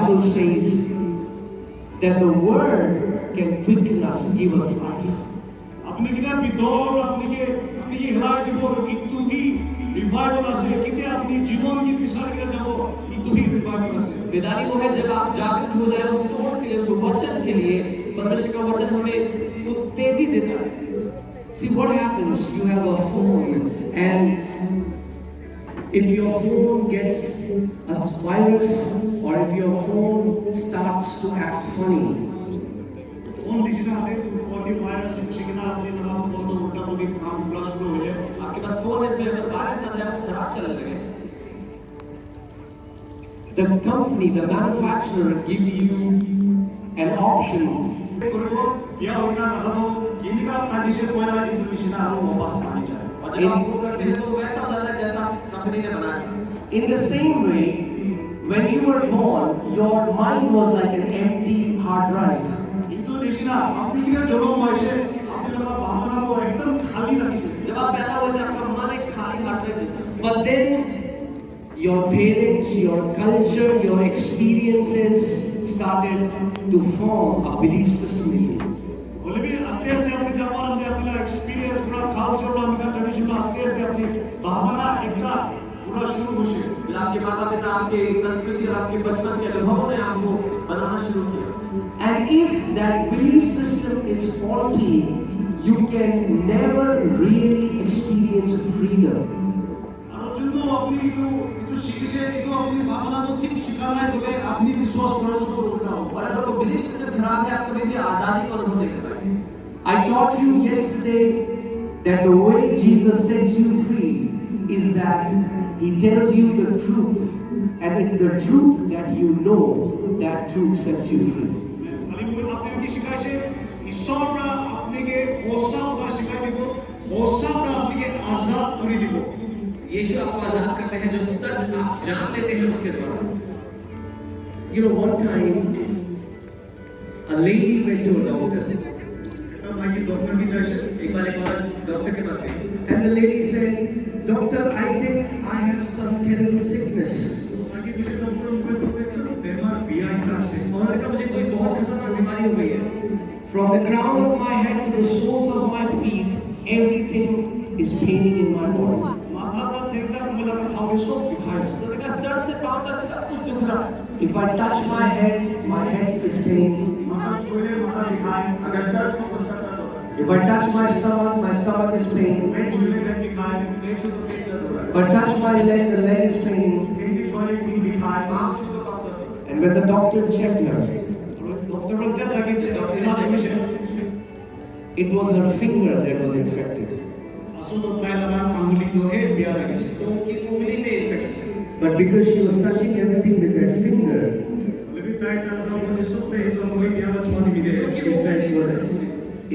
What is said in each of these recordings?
Bible says that the word can quicken us, give us life. আপনি কিনা বিদর আপনি কি হেলাই দিব ইতু হি রিভাইভাল আছে কিতে আপনি জীবন की विचार किया जाओ इतु ही रिवाइवल আছে बेदारी वो है जब आप जागृत हो जाए उस सोर्स के लिए, उस वचन के लिए। परमेश्वर का वचन हमें तो तेजी देता है। See what happens, you have a phone, and if your phone gets a virus or if your phone starts to act funny, phone digital আছে फोन दी वायरस कुछ किना अपने लगा फोन तो उल्टा बोली काम पूरा शुरू हो जाए आपके पास फोन है, इसमें अगर वायरस आ जाए आपको खराब चलने लगे, the company, the manufacturer give you an option 그리고 या होना नहदो किनका तानिशे कोयला इंटरनेशनल आरो वापस नहीं जाए और जब आप वो करते हैं तो वैसा हो जाता है जैसा कंपनी ने बनाया। in the same way. When you were born, your mind was like an empty hard drive. इतु दिशना अपनी किने जन्म वैसे अपने लगा भावना तो एकदम खाली रखी जब आप पैदा हुए थे आपका मन एक खाली हार्ड ड्राइव जैसा। But then your parents, your culture, your experiences started to form a belief system in you. बोले भी आस्ते आस्ते अपने जमाना में अपना एक्सपीरियंस पूरा कल्चर और अपना ट्रेडिशन आस्ते आस्ते अपनी भावना एकता पूरा शुरू हो गई। आपके माता पिता आपके संस्कृति और आपके बचपन के अनुभवों ने आपको बनाना शुरू किया। And if that belief system is faulty, you can never really experience freedom. अरुचिंतो अपनी इतु शिक्षे इतु अपनी भावना तो ठीक शिखाना है बोले अपनी विश्वास करो शुरू होता हो। और अगर वो बिलीफ सिस्टम खराब है आप कभी भी आजादी को अनुभव नहीं कर पाएंगे। I taught you yesterday that the way Jesus sets you free is that He tells you the truth, and it's the truth that you know that truth sets you free. खाली वो आपने की शिकायत है ईश्वर का अपने के होसा का शिकायत है होसा का अपने के आजाद कर दीबो। यीशु आपको आजाद करते हैं जो सच आप जान लेते हैं उसके द्वारा। You know, one time a lady went to a doctor, तब मायके डॉक्टर की जाए एक बार एक औरत डॉक्टर के पास गई and the lady said, "Doctor, I think I have some terrible sickness." मायके किसी डॉक्टर को बोलते हैं बीमार बिया इतना से उन्होंने कहा मुझे कोई बहुत खतरनाक बीमारी हो गई है। From the crown of my head to the soles of my feet, everything is paining in my body. माथा पर तेलता मिला का खाओ सब दिखाया से उन्होंने कहा सर से पांव तक सब कुछ दुख रहा है। If I touch my head is paining. माथा छोड़े माथा दिखाए अगर सर छू तो सर दर्द होगा, If I touch my stomach is paining. पेट छूने पेट दिखाए पेट छू तो पेट दर्द होगा, If I touch my leg, the leg is paining. तीन दिन छोड़े तीन दिखाए पांव छू तो पांव दर्द होगा। And when the doctor checked her, doctor बोलते हैं ताकि इलाज मिले it was her finger that was infected. असो तो ताई लगा अंगुली तो है बिया लगे से तो उनकी उंगली में इन्फेक्शन है। But because she was touching everything with that finger, लेकिन ताई लगा मुझे सब पे तो अंगुली बिया में छोड़ दी दे she felt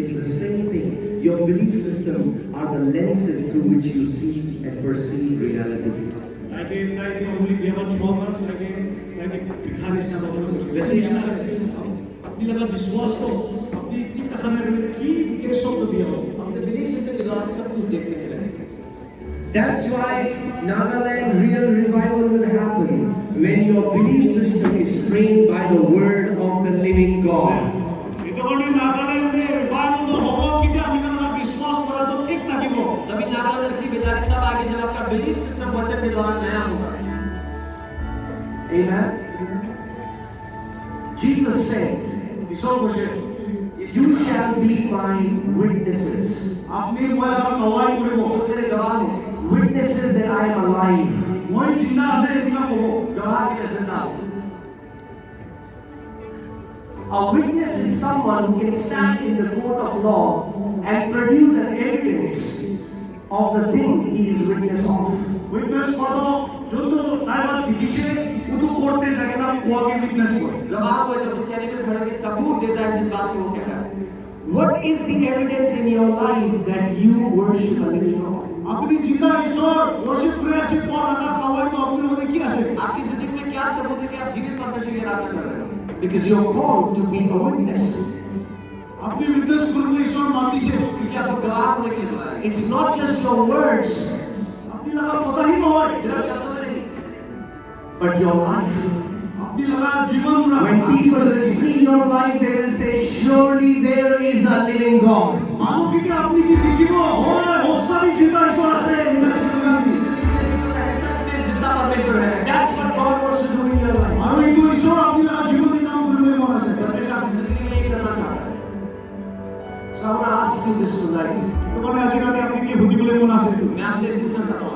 it's the same thing. Your belief system are the lenses through which you see and perceive reality. ताकि ताई की अंगुली बिया में छोड़ मत ताकि दिखाने से ना बोलो वैसे ही अपनी लगा विश्वास तो अपनी ठीक तखने की के सब तो दिया हो हमने बिलीफ सिस्टम के द्वारा सब कुछ देखते हैं वैसे। That's why Nagaland real revival will happen when your belief system is framed by the word of the living God. इतोड़ी Nagaland में रिवाइवल तो होगा कि क्या अपनी लगा विश्वास करा तो ठीक ताकि वो तभी नागालैंड की बेदारी तब आगे जब आपका बिलीफ सिस्टम वचन के द्वारा नया होगा। Amen. Jesus said, ईश्वर को से "You shall be my witnesses." अपनी मोला का कवाई करे वो मेरे गवाह होंगे, Witnesses that I am alive. वही जिंदा से इनका को गवाह के मैं जिंदा हूँ। A witness is someone who can stand in the court of law and produce an evidence of the thing he is witness of. Witness पदो जो तो ताइबा दिखिचे उतो कोर्ट में जाके ना कुआ के विटनेस को गवाह को जब कचहरी में खड़ा के सबूत देता है जिस बात को वो कह रहा है। What is the evidence in your life that you worship a living God? अपनी जिंदा ईश्वर वर्शिप करे से कौन लगा कवाई तो अपने होने की आसे आपकी जिंदगी में क्या सबूत है कि आप जीवित परमेश्वर की आराधना कर रहे हो? Because you're called to be a witness. अपनी विटनेस करने ईश्वर माती से क्योंकि आपको गवाह होने के लिए बुलाया है। It's not just your words, अपनी लगा पता ही नहीं सिर्फ शब्दों में नहीं, but your life. আপনি লাগা জীবন When people will see your life, they will say, surely there is a living God. মানুষকে আপনি কি দেখিব হয় ওসাবি জিন্দা ঈশ্বর আছে এটা দেখিব আপনি सच में जिंदा परमेश्वर है। That's what God wants to do in your life। আর এই তো ঈশ্বর আপনি লাগা জীবনে কাম করবে মন আছে परमेश्वर आपकी जिंदगी में ये करना चाहता है। So I want to ask you this tonight. তোমার আজ রাতে আপনি কি হতে বলে মন আছে मैं आपसे पूछना चाहता हूँ